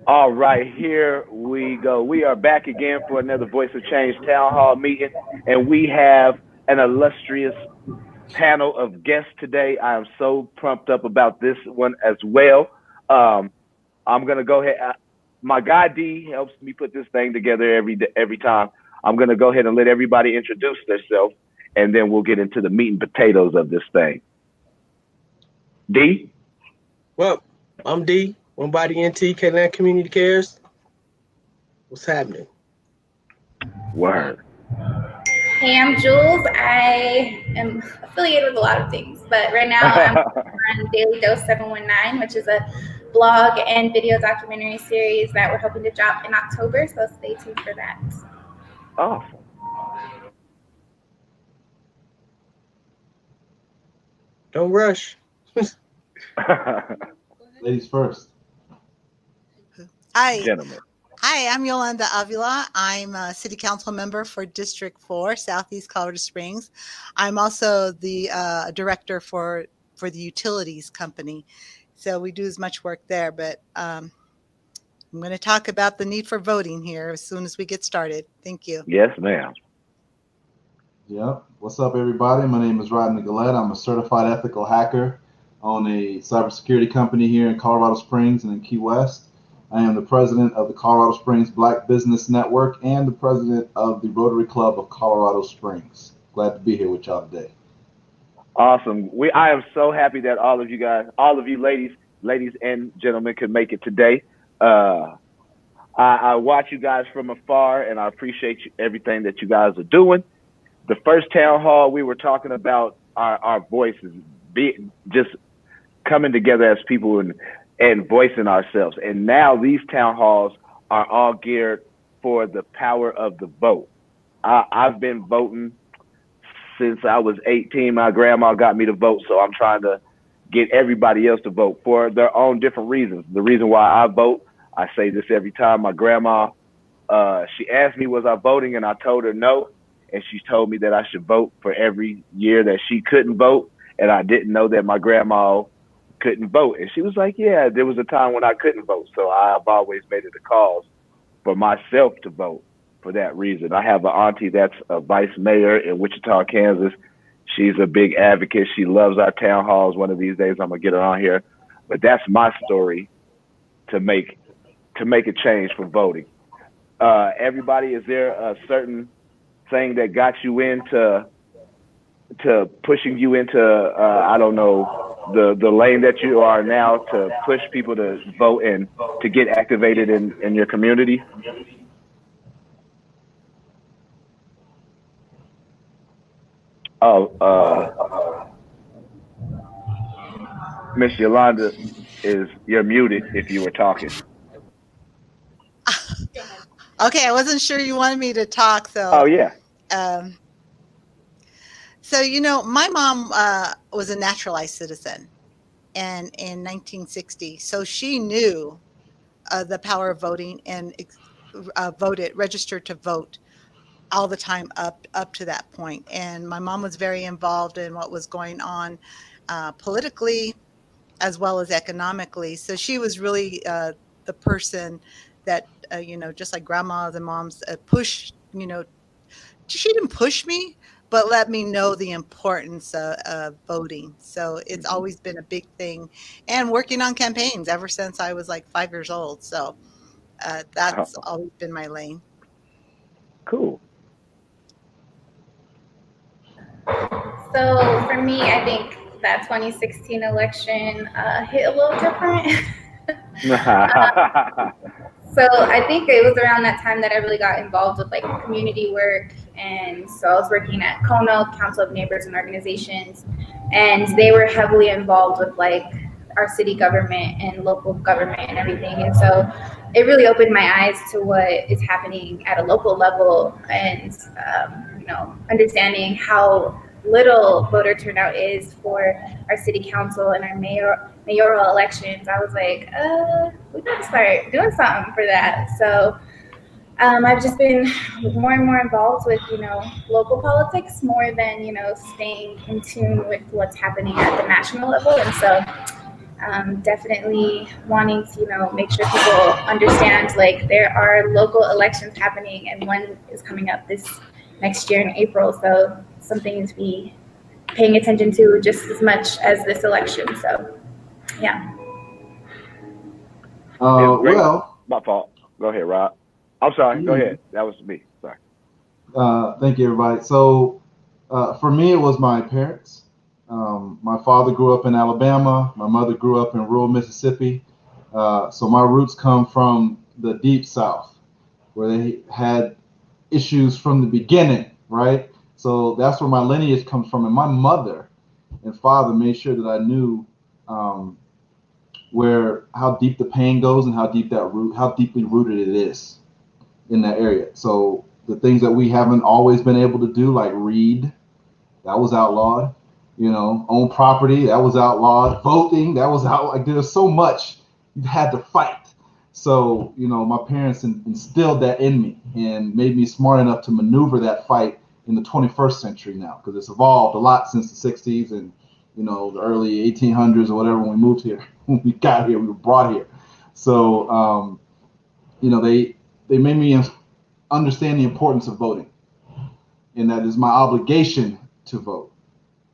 All right, here we go. We are back again for another Voice of Change Town Hall meeting, and we have an illustrious panel of guests today. I am so pumped up about this one as well. Um, I'm gonna go ahead. My guy D helps me put this thing together every time. I'm gonna go ahead and let everybody introduce themselves, and then we'll get into the meat and potatoes of this thing. D. Well, I'm D. One Body NT, K-Land Community Cares. What's happening? Word. Hey, I'm Jules. I am affiliated with a lot of things, but right now I'm on Daily Dose 719, which is a blog and video documentary series that we're hoping to drop in October, so stay tuned for that. Awesome. Don't rush. Ladies first. Hi. Gentlemen. Hi, I'm Yolanda Avila. I'm a city council member for District 4, Southeast Colorado Springs. I'm also the director for the utilities company. So we do as much work there, but I'm going to talk about the need for voting here as soon as we get started. Thank you. Yes, ma'am. Yep. What's up, everybody? My name is Rodney Gullatte. I'm a certified ethical hacker. I own a cybersecurity company here in Colorado Springs and in Key West. I am the president of the Colorado Springs Black Business Network and the president of the Rotary Club of Colorado Springs. Glad to be here with y'all today. Awesome. I am so happy that all of you guys, all of you ladies and gentlemen could make it today. I watch you guys from afar, and I appreciate everything that you guys are doing. The first town hall, we were talking about our voices, just coming together as people and voicing ourselves. And now these town halls are all geared for the power of the vote. I've been voting since I was 18. My grandma got me to vote, so I'm trying to get everybody else to vote for their own different reasons. The reason why I vote, I say this every time. My grandma, she asked me, was I voting? And I told her no. And she told me that I should vote for every year that she couldn't vote. And I didn't know that my grandma couldn't vote. And she was like, yeah, there was a time when I couldn't vote. So I've always made it a cause for myself to vote for that reason. I have an auntie that's a vice mayor in Wichita, Kansas. She's a big advocate. She loves our town halls. One of these days I'm gonna get her on here. But that's my story to make a change for voting. Everybody, is there a certain thing that got you into pushing you into I don't know, the lane that you are now to push people to vote and to get activated in your community? Miss Yolanda, you're muted if you were talking. Okay, I wasn't sure you wanted me to talk, so. Oh, yeah. So, my mom was a naturalized citizen and in 1960. So she knew the power of voting and registered to vote all the time up to that point. And my mom was very involved in what was going on politically as well as economically. So she was really the person that, just like grandmas and moms pushed, she didn't push me, but let me know the importance of voting. So it's always been a big thing, and working on campaigns ever since I was like 5 years old. So that's always been my lane. Cool. So for me, I think that 2016 election hit a little different. So I think it was around that time that I really got involved with like community work. And so I was working at Kono, Council of Neighbors and Organizations, and they were heavily involved with like our city government and local government and everything. And so it really opened my eyes to what is happening at a local level and, understanding how little voter turnout is for our city council and our mayoral elections. I was like, we gotta start doing something for that. So I've just been more and more involved with, local politics more than, staying in tune with what's happening at the national level. And so Definitely wanting to, make sure people understand like there are local elections happening, and one is coming up this next year in April. So something to be paying attention to just as much as this election. So yeah. It's great. Well, My fault. Go ahead, Rob. I'm sorry. Go yeah, ahead. That was me. Sorry. thank you, everybody. So, for me, it was my parents. My father grew up in Alabama. My mother grew up in rural Mississippi. So my roots come from the deep South, where they had issues from the beginning, right? So that's where my lineage comes from. And my mother and father made sure that I knew um, where how deep the pain goes and how deeply rooted it is in that area. So the things that we haven't always been able to do, like read, that was outlawed. Own property, that was outlawed. Voting, that was out. Like there's so much you had to fight. So my parents instilled that in me and made me smart enough to maneuver that fight in the 21st century now, because it's evolved a lot since the 60s and the early 1800s or whatever when we moved here. When we got here, we were brought here. So they made me understand the importance of voting, and that is my obligation to vote,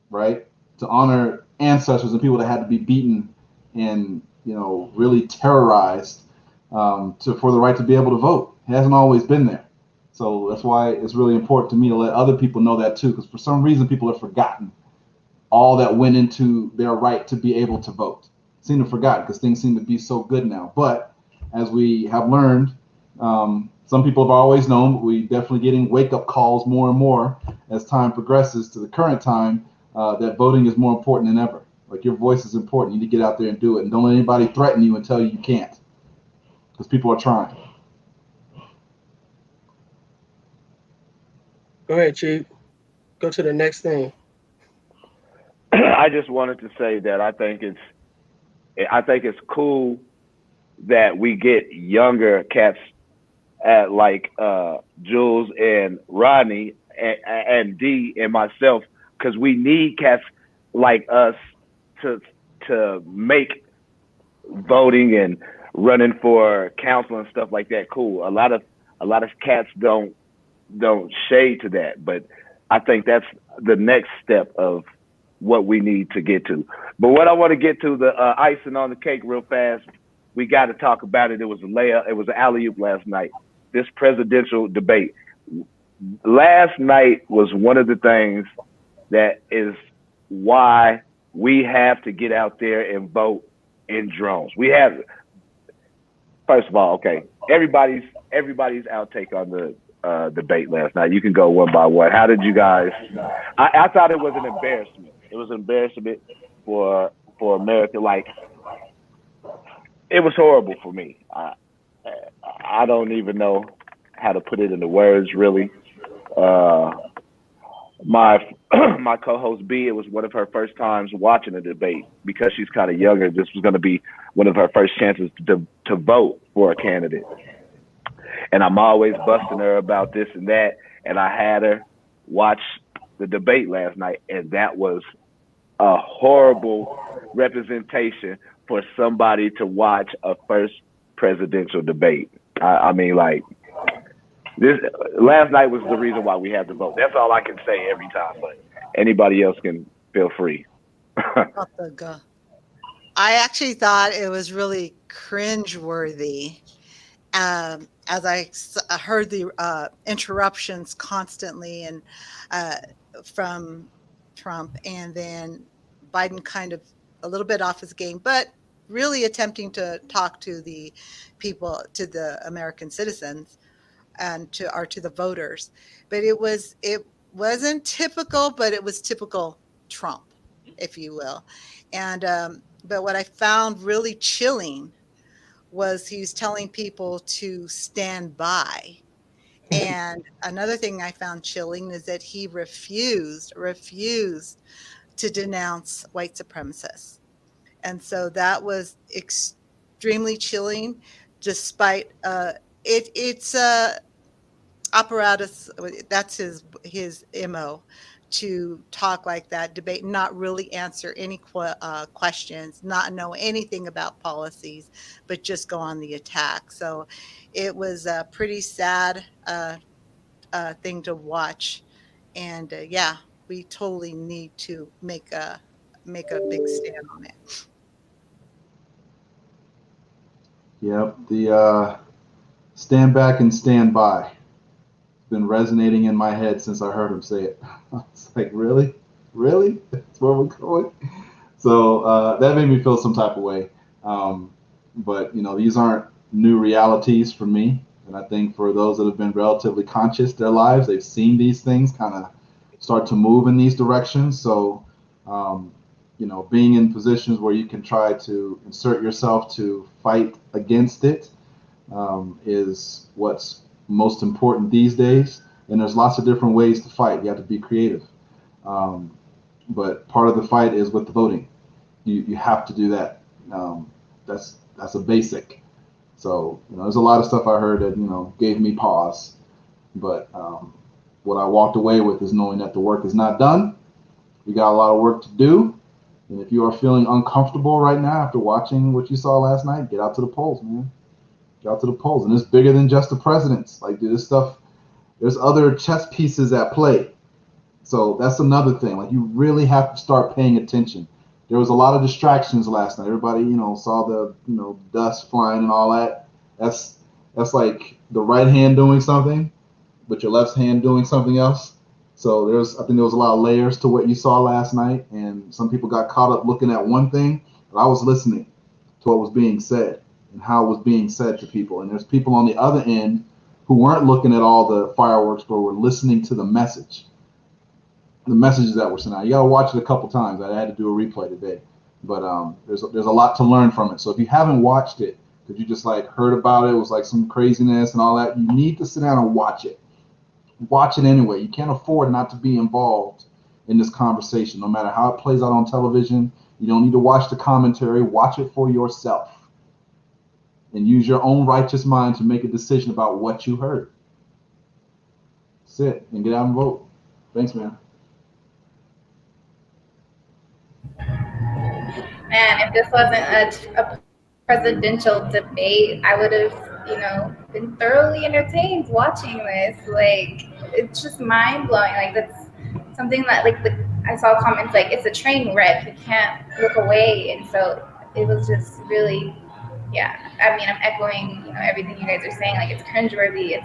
right? To honor ancestors and people that had to be beaten and really terrorized for the right to be able to vote. It hasn't always been there. So that's why it's really important to me to let other people know that too, because for some reason people have forgotten all that went into their right to be able to vote. Seem to forget because things seem to be so good now. But as we have learned, some people have always known, but we're definitely getting wake-up calls more and more as time progresses to the current time, that voting is more important than ever. Like your voice is important. You need to get out there and do it. And don't let anybody threaten you and tell you you can't, because people are trying. Go ahead, Chief. Go to the next thing. I just wanted to say that I think it's cool that we get younger cats at like Jules and Rodney and D and myself, because we need cats like us to make voting and running for council and stuff like that cool. A lot of cats don't shade to that, but I think that's the next step of what we need to get to. But what I want to get to, the icing on the cake real fast, we got to talk about it. It was an alley oop last night. This presidential debate last night was one of the things that is why we have to get out there and vote in drones. We have, first of all, okay, everybody's outtake on the debate last night. You can go one by one. How did you guys? I thought it was an embarrassment. It was an embarrassment for America. Like, it was horrible for me. I don't even know how to put it into words, really. Uh, my my co-host B, it was one of her first times watching a debate because she's kind of younger. This was going to be one of her first chances to vote for a candidate, and I'm always busting her about this and that. And I had her watch the debate last night, and that was a horrible representation for somebody to watch a first presidential debate. I mean, like, this last night was the reason why we had to vote. That's all I can say every time, but anybody else can feel free. I actually thought it was really cringeworthy. As I heard the interruptions constantly and uh, from Trump, and then Biden kind of a little bit off his game, but really attempting to talk to the people, to the American citizens, and to the voters. But it wasn't typical, but it was typical Trump, if you will. And but what I found really chilling was he was telling people to stand by. And another thing I found chilling is that he refused to denounce white supremacists. And so that was extremely chilling, despite it's apparatus. That's his mo, to talk like that, debate, not really answer any questions, not know anything about policies, but just go on the attack. So it was a pretty sad thing to watch. And yeah, we totally need to make a big stand on it. Yep, the stand back and stand by. It's been resonating in my head since I heard him say it. It's like, really? Really? That's where we're going? So that made me feel some type of way. But, these aren't new realities for me. And I think for those that have been relatively conscious their lives, they've seen these things kind of start to move in these directions. So, being in positions where you can try to insert yourself to fight against it is what's most important these days. And there's lots of different ways to fight. You have to be creative. But part of the fight is with the voting. You have to do that. That's a basic. So, there's a lot of stuff I heard that, gave me pause. But what I walked away with is knowing that the work is not done. We got a lot of work to do. And if you are feeling uncomfortable right now after watching what you saw last night, get out to the polls, man. Get out to the polls. And it's bigger than just the presidents. Like, this stuff, there's other chess pieces at play. So that's another thing. Like, you really have to start paying attention. There was a lot of distractions last night. Everybody, saw the, dust flying and all that. That's like the right hand doing something, but your left hand doing something else. So I think there was a lot of layers to what you saw last night, and some people got caught up looking at one thing, but I was listening to what was being said and how it was being said to people. And there's people on the other end who weren't looking at all the fireworks, but were listening to the messages that were sent out. You got to watch it a couple times. I had to do a replay today, but there's a lot to learn from it. So if you haven't watched it, because you just like heard about it, it was like some craziness and all that, you need to sit down and watch it. Watch it anyway. You can't afford not to be involved in this conversation, no matter how it plays out on television. You don't need to watch the commentary. Watch it for yourself and use your own righteous mind to make a decision about what you heard. Sit and get out and vote. Thanks, man. Man, if this wasn't a presidential debate, I would have, been thoroughly entertained watching this. Like, it's just mind blowing. Like, that's something that, I saw comments like, it's a train wreck. You can't look away. And so it was just really, yeah. I mean, I'm echoing, everything you guys are saying. Like, it's cringeworthy.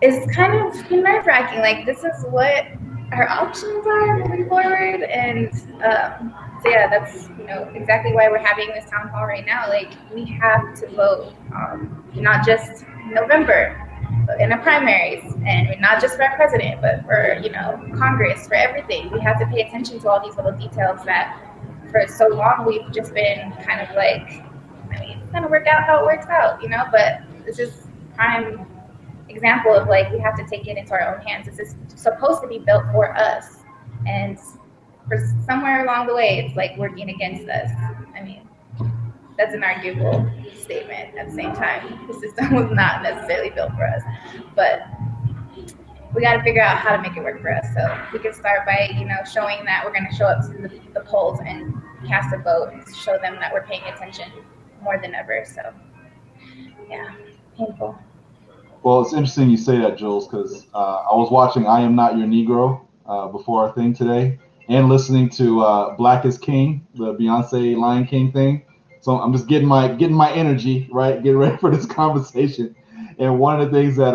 It's kind of nerve wracking. Like, this is what our options are moving forward. And so yeah, that's exactly why we're having this town hall right now. Like, we have to vote, not just November, but in the primaries, and not just for our president, but for Congress, for everything. We have to pay attention to all these little details that for so long we've just been kind of like, it's gonna work out how it works out, But this is prime example of like, we have to take it into our own hands. This is supposed to be built for us, and for somewhere along the way, it's like working against us. I mean, that's an arguable statement. At the same time, the system was not necessarily built for us, but we got to figure out how to make it work for us. So we can start by, showing that we're going to show up to the polls and cast a vote and show them that we're paying attention more than ever. So yeah, painful. Well, it's interesting you say that, Jules, because I was watching I Am Not Your Negro before our thing today, and listening to Black is King, the Beyonce Lion King thing. So I'm just getting my energy, right, getting ready for this conversation. And one of the things that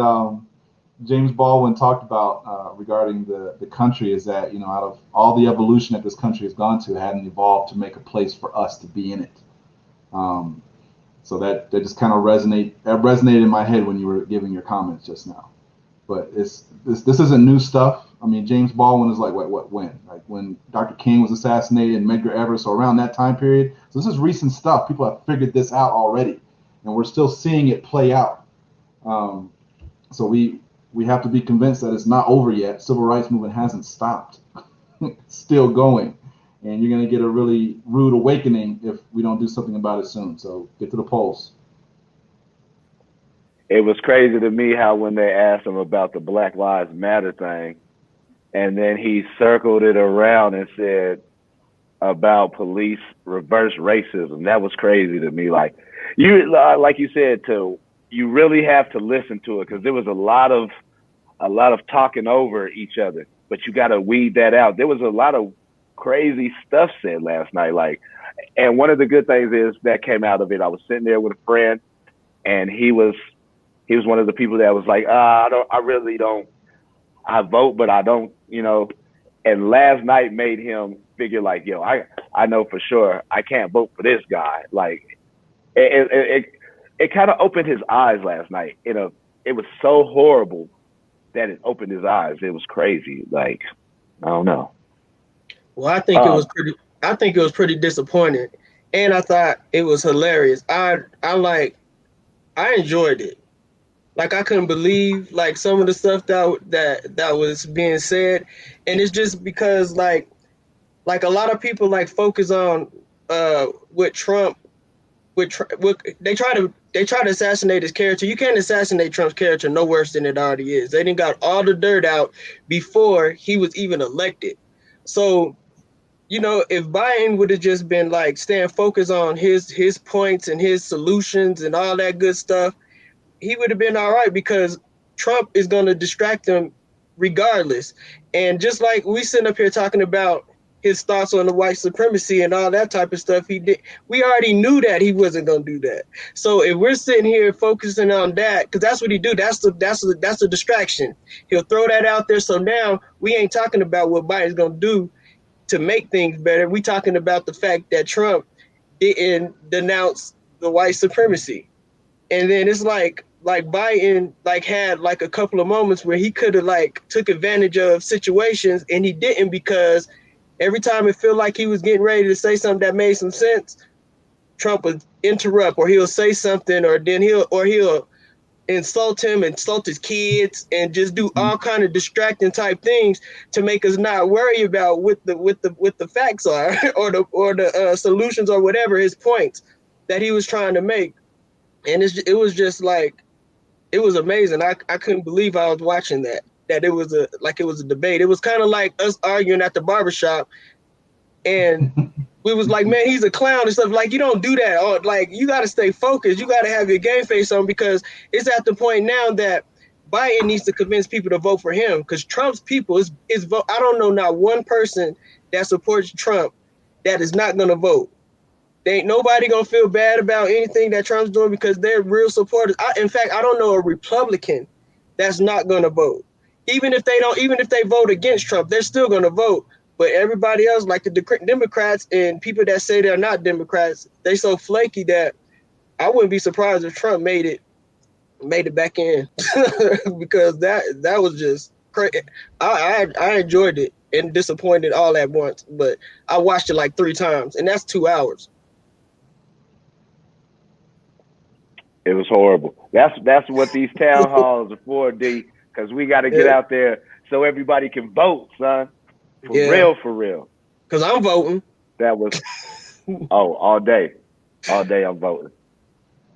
James Baldwin talked about regarding the country is that, out of all the evolution that this country has gone to, it hadn't evolved to make a place for us to be in it. So that just kind of resonated in my head when you were giving your comments just now. But this isn't new stuff. I mean, James Baldwin is like when? Like when Dr. King was assassinated and Medgar Evers, so around that time period. So this is recent stuff. People have figured this out already, and we're still seeing it play out. So we have to be convinced that it's not over yet. Civil rights movement hasn't stopped. It's still going. And you're going to get a really rude awakening if we don't do something about it soon. So get to the polls. It was crazy to me how when they asked him about the Black Lives Matter thing, and then he circled it around and said about police reverse racism. That was crazy to me. Like you said, you really have to listen to it because there was a lot of talking over each other, but you got to weed that out. There was a lot of crazy stuff said last night. Like, and one of the good things is that came out of it. I was sitting there with a friend, and he was one of the people that was like, I really don't. I vote, but I don't, And last night made him figure like, yo, I know for sure I can't vote for this guy. Like, it kind of opened his eyes last night. It was so horrible that it opened his eyes. It was crazy. Like, I don't know. Well, I think it was pretty disappointing, and I thought it was hilarious. I enjoyed it. Like, I couldn't believe like some of the stuff that was being said, and it's just because like a lot of people like focus on with Trump. They try to assassinate his character. You can't assassinate Trump's character no worse than it already is. They didn't got all the dirt out before he was even elected. So, if Biden would have just been like staying focused on his points and his solutions and all that good stuff, he would have been all right because Trump is going to distract him regardless. And just like we sitting up here talking about his thoughts on the white supremacy and all that type of stuff he did, we already knew that he wasn't going to do that. So if we're sitting here focusing on that, because that's what he do, that's the distraction. He'll throw that out there. So now we ain't talking about what Biden's going to do to make things better. We talking about the fact that Trump didn't denounce the white supremacy. And then it's like Biden like had like a couple of moments where he could have like took advantage of situations, and he didn't, because every time it felt like he was getting ready to say something that made some sense, Trump would interrupt, or he'll say something, or then he'll insult his kids, and just do all kind of distracting type things to make us not worry about what the facts are or the solutions or whatever his points that he was trying to make. And it was just like, it was amazing. I couldn't believe I was watching that it was a debate. It was kind of like us arguing at the barbershop, and we was like, man, he's a clown and stuff. Like, you don't do that. Or like, you got to stay focused. You got to have your game face on, because it's at the point now that Biden needs to convince people to vote for him, because Trump's people is vote. I don't know not one person that supports Trump that is not going to vote. There ain't nobody gonna feel bad about anything that Trump's doing, because they're real supporters. In fact, I don't know a Republican that's not gonna vote. Even if they vote against Trump, they're still gonna vote. But everybody else, like the Democrats and people that say they're not Democrats, they so flaky that I wouldn't be surprised if Trump made it back in because that was just crazy. I enjoyed it and disappointed all at once, but I watched it like 3 times, and that's 2 hours. It was horrible. That's what these town halls are for, D, because we got to get out there so everybody can vote, son. For real. Because I'm voting. That was, all day. All day I'm voting.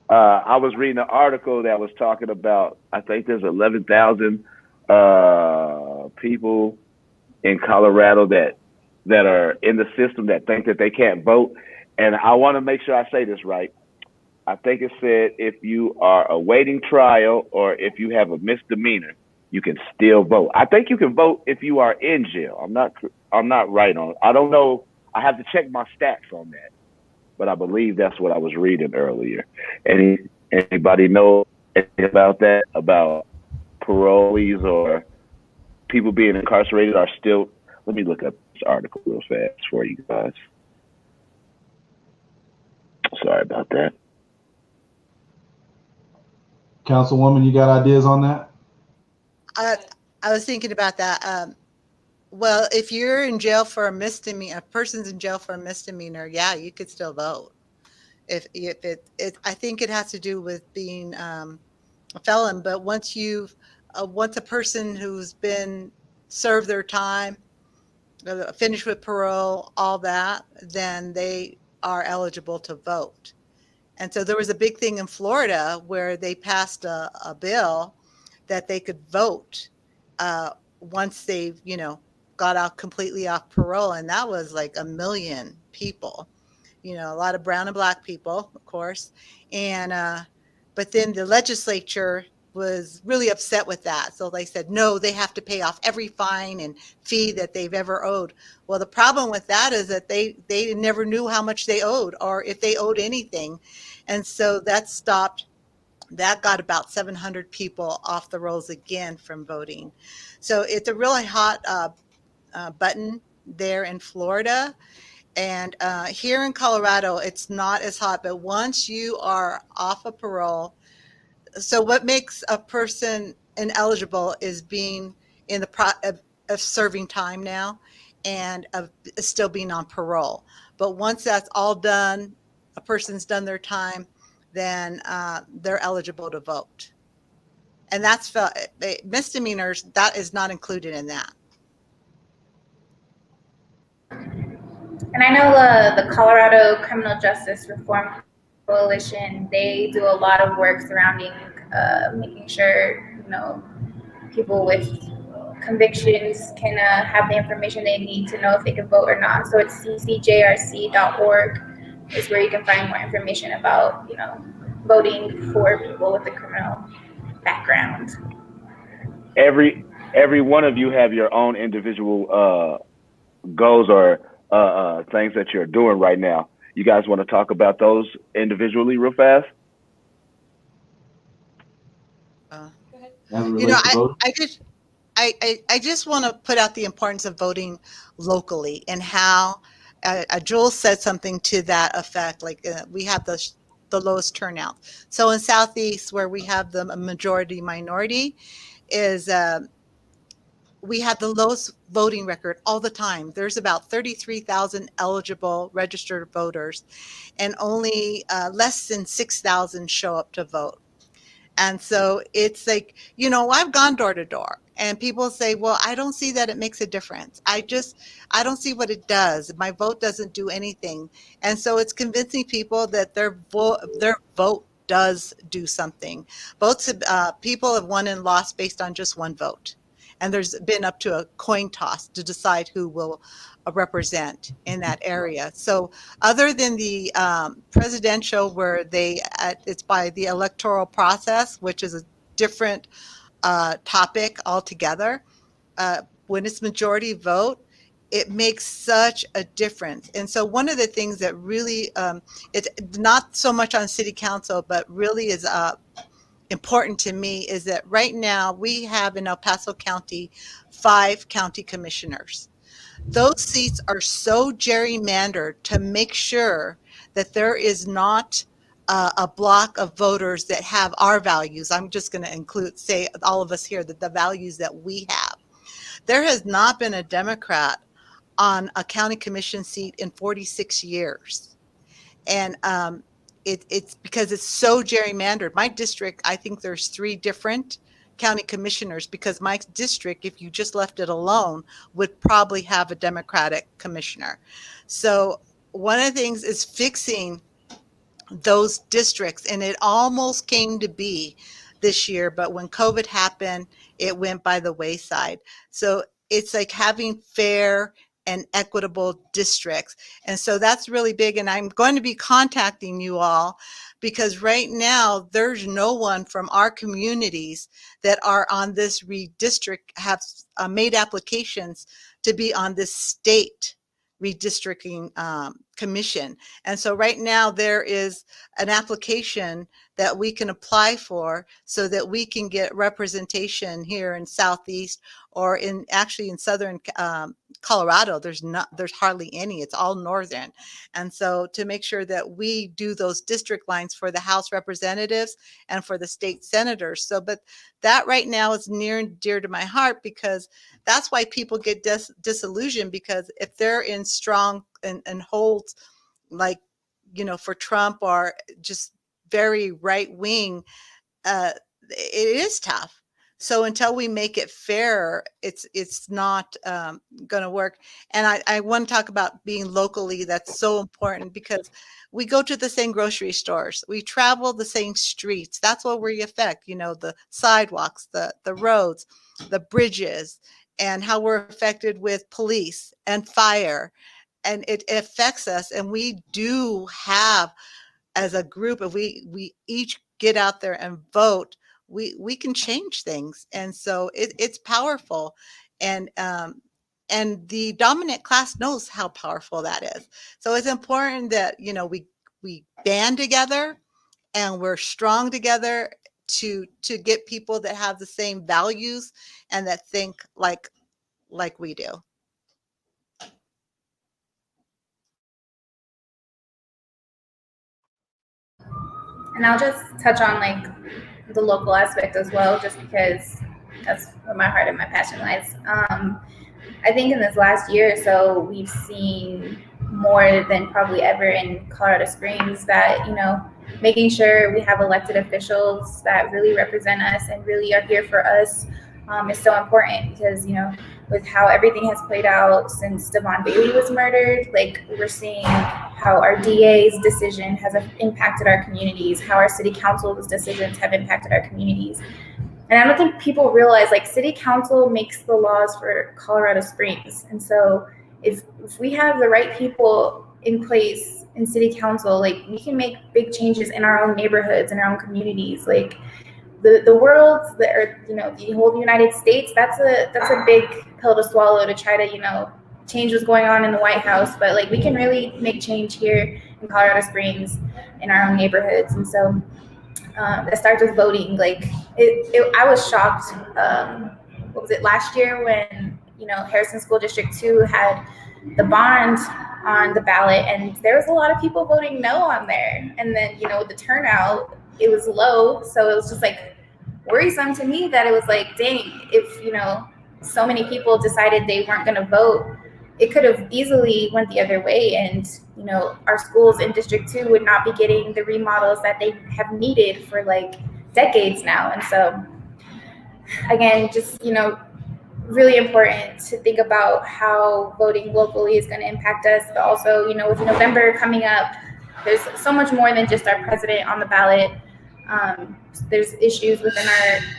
I was reading an article that was talking about, I think there's 11,000 people in Colorado that are in the system that think that they can't vote. And I want to make sure I say this right. I think it said if you are awaiting trial or if you have a misdemeanor, you can still vote. I think you can vote if you are in jail. I'm not right on it. I don't know. I have to check my stats on that, but I believe that's what I was reading earlier. Anybody know anything about that? About parolees or people being incarcerated are still? Let me look up this article real fast for you guys. Sorry about that. Councilwoman, you got ideas on that? I was thinking about that. Well, if you're in jail for a misdemeanor, a person's in jail for a misdemeanor, yeah, you could still vote. If I think it has to do with being a felon. But once a person who's been served their time, finished with parole, all that, then they are eligible to vote. And so there was a big thing in Florida where they passed a bill that they could vote once they've, got out completely off parole, and that was like 1 million people. A lot of brown and black people, of course. And but then the legislature was really upset with that. So they said, no, they have to pay off every fine and fee that they've ever owed. Well, the problem with that is that they never knew how much they owed or if they owed anything. And so that stopped. That got about 700 people off the rolls again from voting. So it's a really hot button there in Florida. And here in Colorado, it's not as hot, but once you are off of parole, so what makes a person ineligible is being in the of serving time now and of still being on parole. But once that's all done, a person's done their time, then they're eligible to vote. And that's misdemeanors, that is not included in that. And I know the Colorado Criminal Justice Reform Coalition, they do a lot of work surrounding making sure, people with convictions can have the information they need to know if they can vote or not. So it's ccjrc.org is where you can find more information about, voting for people with a criminal background. Every one of you have your own individual goals or things that you're doing right now. You guys want to talk about those individually real fast? I just want to put out the importance of voting locally and how Joel said something to that effect. Like we have the lowest turnout. So in Southeast, where we have the majority minority, is we have the lowest voting record all the time. There's about 33,000 eligible registered voters, and only less than 6,000 show up to vote. And so it's like, I've gone door to door and people say, well, I don't see that it makes a difference. I don't see what it does. My vote doesn't do anything. And so it's convincing people that their vote does do something. People have won and lost based on just one vote. And there's been up to a coin toss to decide who will represent in that area. So other than the presidential, where it's by the electoral process, which is a different topic altogether, when it's majority vote, it makes such a difference. And so one of the things that really, it's not so much on city council, but really is important to me, is that right now we have in El Paso County 5 county commissioners. Those seats are so gerrymandered to make sure that there is not a block of voters that have our values. I'm just going to say all of us here, that the values that we have. There has not been a Democrat on a county commission seat in 46 years. And it's because it's so gerrymandered. My district, I think there's 3 different county commissioners, because my district, if you just left it alone, would probably have a Democratic commissioner. So one of the things is fixing those districts, and it almost came to be this year, but when COVID happened, it went by the wayside. So it's like having fair and equitable districts. And so that's really big. And I'm going to be contacting you all, because right now there's no one from our communities that are on this redistrict have made applications to be on this state redistricting commission. And so right now there is an application that we can apply for so that we can get representation here in Southeast, or in southern Colorado. There's hardly any. It's all northern. And so to make sure that we do those district lines for the House representatives and for the state senators. So, but that right now is near and dear to my heart, because that's why people get disillusioned, because if they're in strong and holds, like, for Trump, or just very right wing, it is tough. So until we make it fair, it's not going to work. And I want to talk about being locally. That's so important, because we go to the same grocery stores, we travel the same streets. That's what we affect, the sidewalks, the roads, the bridges. and how we're affected with police and fire, and it affects us. And we do have, as a group, if we each get out there and vote, we can change things. And so it's powerful. And the dominant class knows how powerful that is. So it's important that, you know, we band together and we're strong together to get people that have the same values and that think like we do. And I'll just touch on like the local aspect as well, just because that's where my heart and my passion lies. I think in this last year or so, we've seen more than probably ever in Colorado Springs that, you know, making sure we have elected officials that really represent us and really are here for us is so important, because, you know, with how everything has played out since Devon Bailey was murdered, like we're seeing how our DA's decision has impacted our communities, how our city council's decisions have impacted our communities. And I don't think people realize, like, city council makes the laws for Colorado Springs. And so if we have the right people in place in city council, like, we can make big changes in our own neighborhoods, in our own communities. Like, the world, or, you know, the whole United States, that's a big pill to swallow, to try to, you know, change what's going on in the White House. But like, we can really make change here in Colorado Springs in our own neighborhoods. And so it starts with voting. Like, I was shocked. What was it, last year, when, you know, Harrison School District 2 had the bond on the ballot, and there was a lot of people voting no on there. And then, you know, the turnout, it was low. So it was just like worrisome to me that it was like, dang, if, you know, so many people decided they weren't going to vote, it could have easily went the other way. And, you know, our schools in District 2 would not be getting the remodels that they have needed for like decades now. And so, again, just, you know, really important to think about how voting locally is going to impact us. But also, you know, with November coming up, there's so much more than just our president on the ballot. There's issues within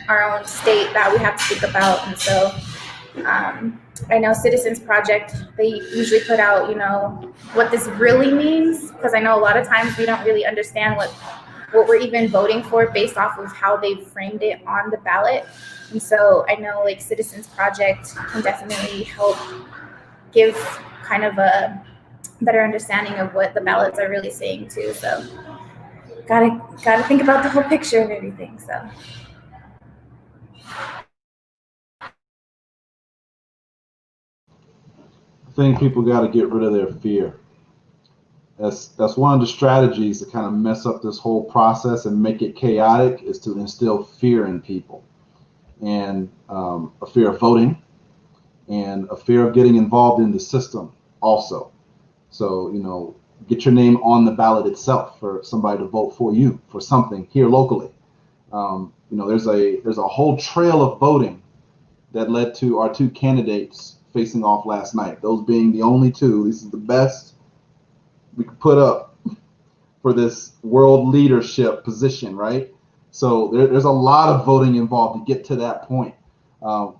our own state that we have to think about. And so I know Citizens Project, they usually put out, you know, what this really means, because I know a lot of times we don't really understand what we're even voting for based off of how they've framed it on the ballot. And so I know, like, Citizens Project can definitely help give kind of a better understanding of what the ballots are really saying too. So gotta think about the whole picture of everything. So I think people got to get rid of their fear. That's one of the strategies to kind of mess up this whole process and make it chaotic, is to instill fear in people, and a fear of voting, and a fear of getting involved in the system also. So, you know, get your name on the ballot itself for somebody to vote for you for something here locally. You know, there's a whole trail of voting that led to our two candidates facing off last night. Those being the only two. This is the best we could put up for this world leadership position, right? So there's a lot of voting involved to get to that point.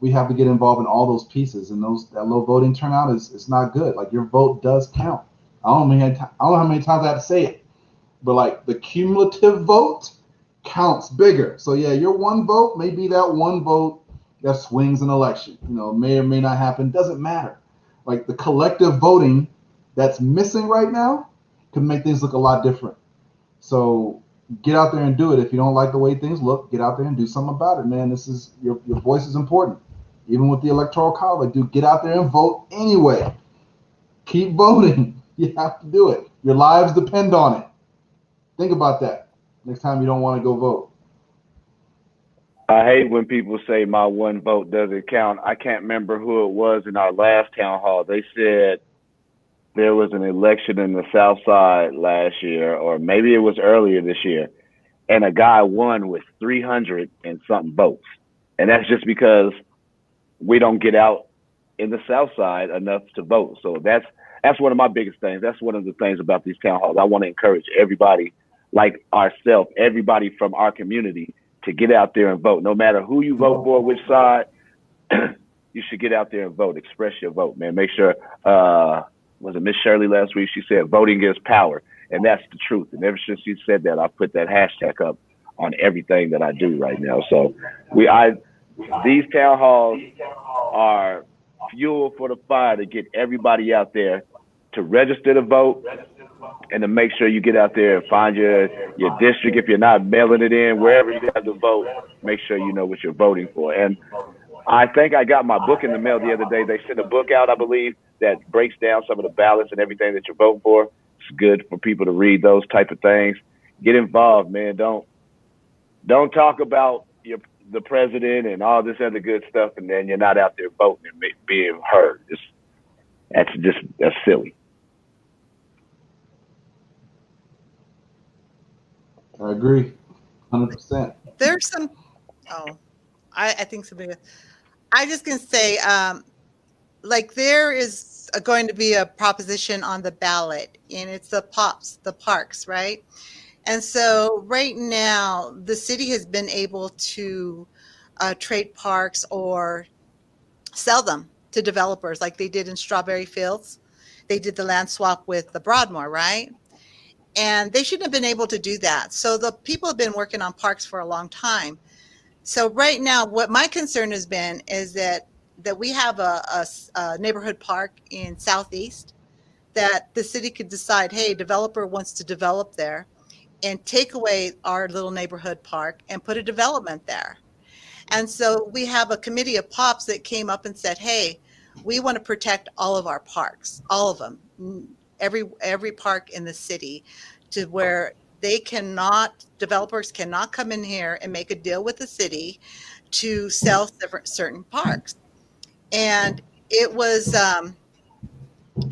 We have to get involved in all those pieces, and that low voting turnout is not good. Like, your vote does count. I don't know how many times I have to say it, but like, the cumulative vote counts bigger. So yeah, your one vote may be that one vote that swings an election. You know, may or may not happen. Doesn't matter. Like, the collective voting that's missing right now could make things look a lot different. So get out there and do it. If you don't like the way things look, get out there and do something about it, man. This is your voice is important. Even with the Electoral College, dude, get out there and vote anyway. Keep voting. You have to do it. Your lives depend on it. Think about that next time you don't want to go vote. I hate when people say my one vote doesn't count. I can't remember who it was in our last town hall. They said there was an election in the South Side last year, or maybe it was earlier this year, and a guy won with 300 and something votes. And that's just because we don't get out in the South Side enough to vote. So that's one of my biggest things. That's one of the things about these town halls. I want to encourage everybody like ourselves, everybody from our community, to get out there and vote. No matter who you vote for, which side, you should get out there and vote. Express your vote, man. Make sure, was it Miss Shirley last week? She said voting gives power. And that's the truth. And ever since she said that, I put that hashtag up on everything that I do right now. So these town halls are fuel for the fire to get everybody out there to register to vote and to make sure you get out there and find your district. If you're not mailing it in, wherever you have to vote, make sure you know what you're voting for. And I think I got my book in the mail the other day. They sent a book out, I believe, that breaks down some of the ballots and everything that you're voting for. It's good for people to read those type of things. Get involved, man. Don't talk about the president and all this other good stuff, and then you're not out there voting and being heard. That's silly. I agree, 100%. There's some. I think somebody. I just can say, like there is going to be a proposition on the ballot, and it's the parks, right? And so right now, the city has been able to trade parks or sell them to developers, like they did in Strawberry Fields. They did the land swap with the Broadmoor, right? And they shouldn't have been able to do that. So the people have been working on parks for a long time. So right now, what my concern has been is that we have a neighborhood park in Southeast that the city could decide, hey, developer wants to develop there, and take away our little neighborhood park and put a development there. And so we have a committee of POPs that came up and said, hey, we want to protect all of our parks, all of them, every park in the city, to where developers cannot come in here and make a deal with the city to sell certain parks. And it was, and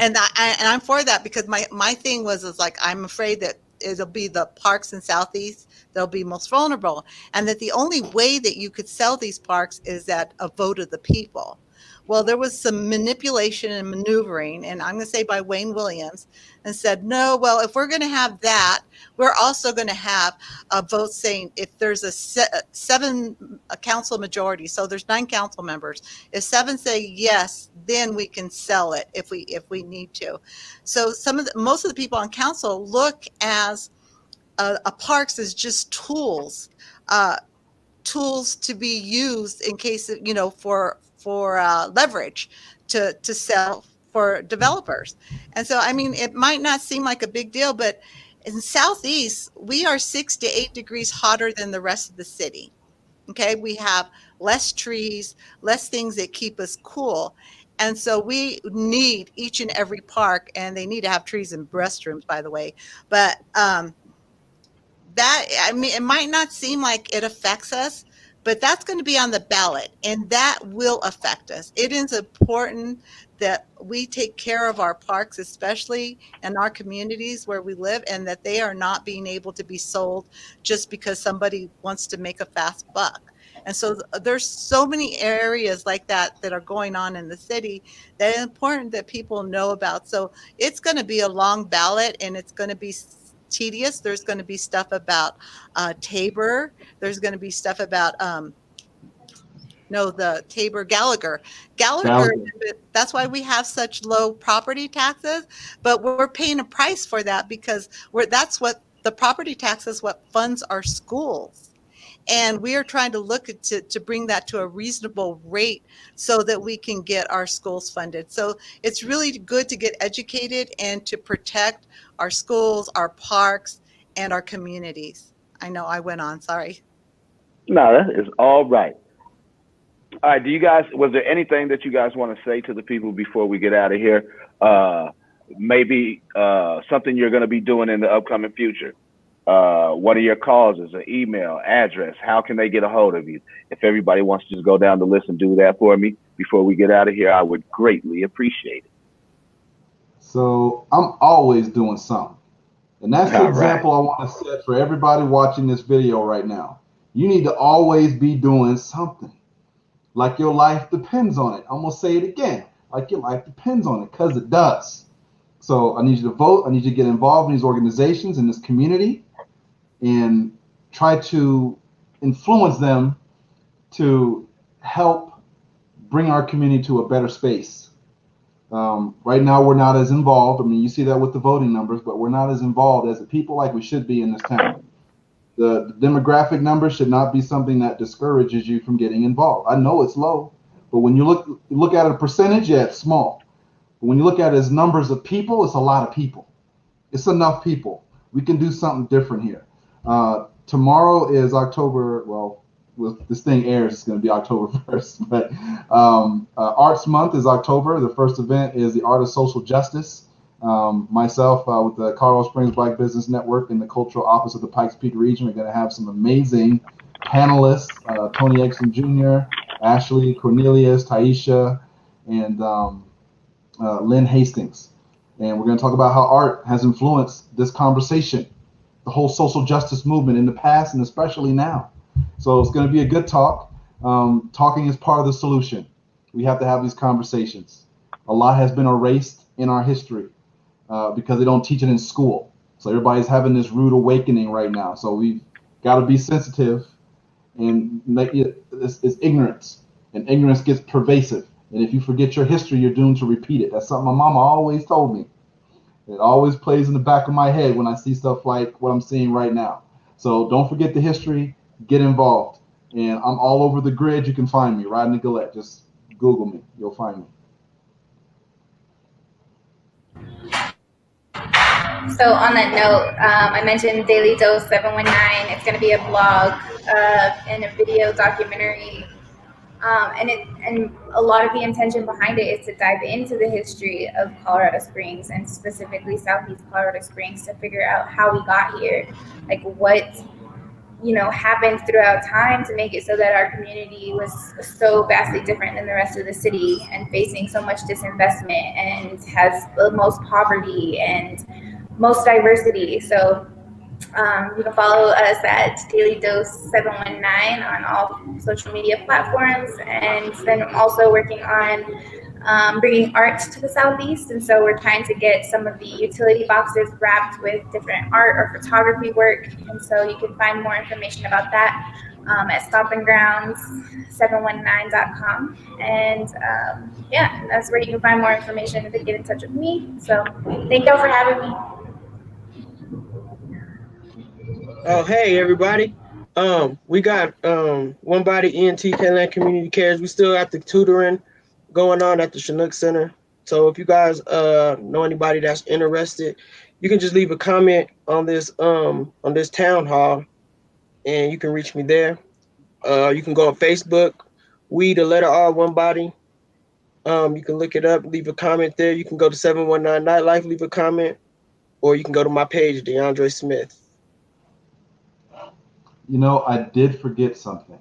I'm for that, because my thing was like, I'm afraid that it'll be the parks in Southeast that'll be most vulnerable, and that the only way that you could sell these parks is at a vote of the people. Well, there was some manipulation and maneuvering, and I'm going to say by Wayne Williams, and said, no, well, if we're going to have that, we're also going to have a vote saying if there's a council majority, so there's 9 council members, if 7 say yes, then we can sell it if we need to. So most of the people on council look as parks as just tools to be used in case of, for leverage to sell for developers. And so, I mean, it might not seem like a big deal, but in Southeast, we are 6 to 8 degrees hotter than the rest of the city. Okay, we have less trees, less things that keep us cool. And so we need each and every park, and they need to have trees and restrooms, by the way. But it might not seem like it affects us, but that's going to be on the ballot, and that will affect us. It is important that we take care of our parks, especially in our communities where we live, and that they are not being able to be sold just because somebody wants to make a fast buck. And so there's so many areas like that are going on in the city that it's important that people know about. So it's going to be a long ballot, and it's going to be tedious. There's going to be stuff about Tabor. There's going to be stuff about the Tabor Gallagher. That's why we have such low property taxes, but we're paying a price for that, because that's what the property taxes what funds our schools. And we are trying to look at to bring that to a reasonable rate so that we can get our schools funded. So it's really good to get educated and to protect our schools, our parks, and our communities. I know I went on, sorry. No, that is all right. All right, was there anything that you guys want to say to the people before we get out of here? Maybe something you're going to be doing in the upcoming future. What are your causes, an email, address? How can they get a hold of you? If everybody wants to just go down the list and do that for me before we get out of here, I would greatly appreciate it. So I'm always doing something. And that's the example I want to set for everybody watching this video right now. You need to always be doing something. Like your life depends on it. I'm going to say it again. Like your life depends on it, because it does. So I need you to vote. I need you to get involved in these organizations, in this community, and try to influence them to help bring our community to a better space. Right now, we're not as involved. I mean, you see that with the voting numbers, but we're not as involved as the people like we should be in this town. The demographic numbers should not be something that discourages you from getting involved. I know it's low, but when you look at a percentage, yeah, it's small. But when you look at it as numbers of people, it's a lot of people. It's enough people. We can do something different here. Tomorrow is October. Well, with this thing airs, it's going to be October 1st. But Arts Month is October. The first event is the Art of Social Justice. Myself, with the Colorado Springs Black Business Network and the Cultural Office of the Pikes Peak Region, are going to have some amazing panelists: Tony Exton Jr., Ashley, Cornelius, Taisha, and Lynn Hastings. And we're going to talk about how art has influenced this conversation, the whole social justice movement in the past and especially now. So it's going to be a good talk. Talking is part of the solution. We have to have these conversations. A lot has been erased in our history because they don't teach it in school. So everybody's having this rude awakening right now. So we've got to be sensitive and make it's ignorance. And ignorance gets pervasive. And if you forget your history, you're doomed to repeat it. That's something my mama always told me. It always plays in the back of my head when I see stuff like what I'm seeing right now. So don't forget the history, get involved. And I'm all over the grid. You can find me, Rodney Gullatte. Just Google me. You'll find me. So on that note, I mentioned Daily Dose 719. It's going to be a blog and a video documentary. And a lot of the intention behind it is to dive into the history of Colorado Springs and specifically Southeast Colorado Springs to figure out how we got here, like what happened throughout time to make it so that our community was so vastly different than the rest of the city and facing so much disinvestment and has the most poverty and most diversity. So you can follow us at Daily Dose 719 on all social media platforms. And then I'm also working on bringing art to the Southeast. And so we're trying to get some of the utility boxes wrapped with different art or photography work. And so you can find more information about that at stompinggrounds719.com. And yeah, that's where you can find more information to get in touch with me. So thank y'all for having me. Oh, hey everybody. We got One Body ENT Caroline Community Cares. We still got the tutoring going on at the Chinook Center. So if you guys know anybody that's interested, you can just leave a comment on this town hall and you can reach me there. You can go on Facebook, We the letter R One Body. You can look it up, leave a comment there. You can go to 719 Nightlife, leave a comment, or you can go to my page, DeAndre Smith. I did forget something.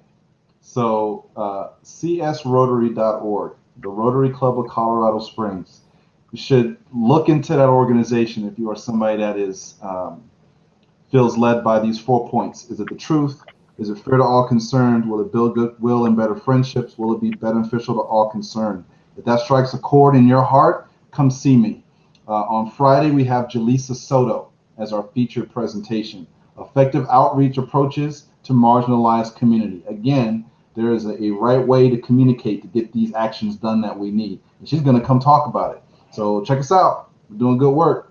So csrotary.org, the Rotary Club of Colorado Springs. You should look into that organization if you are somebody that is feels led by these 4 points. Is it the truth? Is it fair to all concerned? Will it build goodwill and better friendships? Will it be beneficial to all concerned? If that strikes a chord in your heart, come see me. On Friday, we have Jaleesa Soto as our featured presentation. Effective outreach approaches to marginalized community. Again, there is a right way to communicate to get these actions done that we need. And she's going to come talk about it. So check us out. We're doing good work.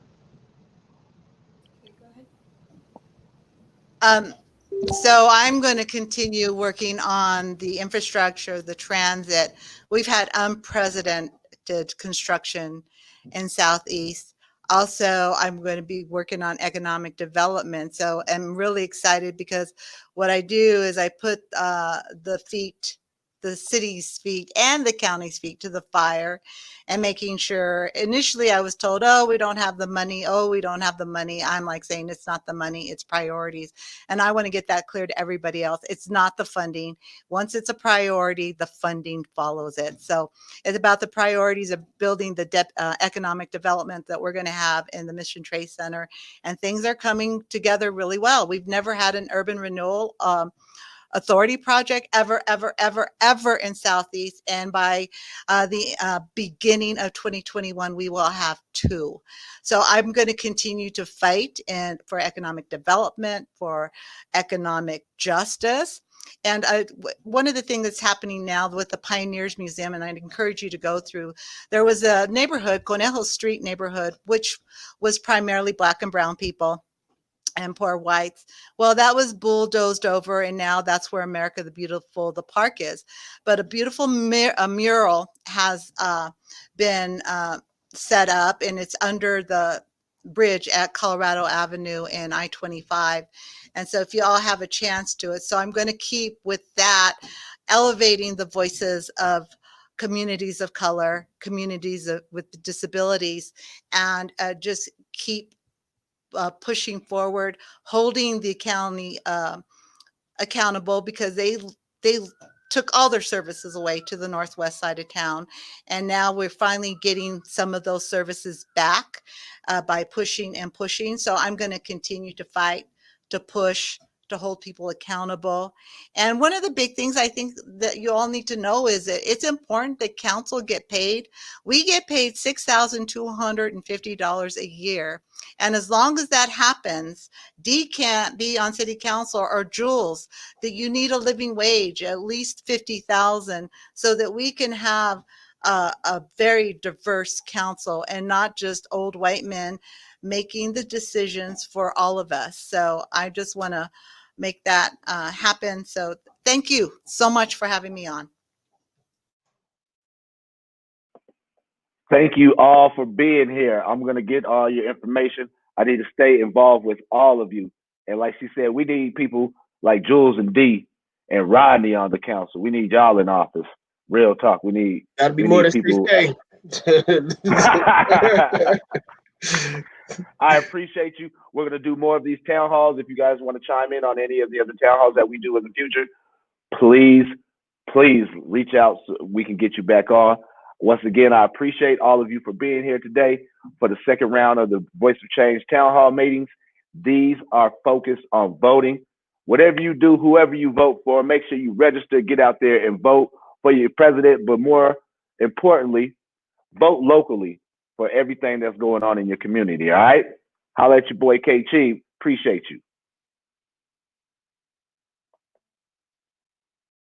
So I'm going to continue working on the infrastructure, the transit. We've had unprecedented construction in Southeast. Also, I'm going to be working on economic development. So I'm really excited because what I do is I put the city's feet and the county's feet to the fire and making sure. Initially I was told, oh, we don't have the money. Oh, we don't have the money. I'm like saying it's not the money, it's priorities. And I want to get that clear to everybody else. It's not the funding. Once it's a priority, the funding follows it. So it's about the priorities of building the economic development that we're going to have in the Mission Trade Center. And things are coming together really well. We've never had an urban renewal authority project ever in Southeast. And by the beginning of 2021, we will have 2. So I'm going to continue to fight for economic development, for economic justice. And one of the things that's happening now with the Pioneers Museum, and I'd encourage you to go through, there was a neighborhood, Conejo Street neighborhood, which was primarily Black and brown people and poor whites. Well, that was bulldozed over, and now that's where America the Beautiful, the park is. But a beautiful mural has been set up, and it's under the bridge at Colorado Avenue and I-25. And so if you all have a chance to it. So I'm going to keep with that, elevating the voices of communities of color, communities with disabilities, and just keep pushing forward, holding the county accountable, because they took all their services away to the northwest side of town, and now we're finally getting some of those services back by pushing and pushing. So I'm going to continue to fight, to push, to hold people accountable. And one of the big things I think that you all need to know is that it's important that council get paid. We get paid $6,250 a year. And as long as that happens, Dee can't be on city council, or Jules, that you need a living wage, at least $50,000, so that we can have a very diverse council and not just old white men making the decisions for all of us. So I just want to make that happen. So thank you so much for having me on. Thank you all for being here. I'm going to get all your information. I need to stay involved with all of you. And like she said, we need people like Jules and Dee and Rodney on the council. We need y'all in office. Real talk. We need Gotta be more than people. 6K. I appreciate you. We're going to do more of these town halls. If you guys want to chime in on any of the other town halls that we do in the future, please reach out so we can get you back on. Once again, I appreciate all of you for being here today for the second round of the Voice of Change town hall meetings. These are focused on voting. Whatever you do, whoever you vote for, make sure you register, get out there and vote for your president, but more importantly, vote locally for everything that's going on in your community, all right? Holla at your boy K. Chief. Appreciate you.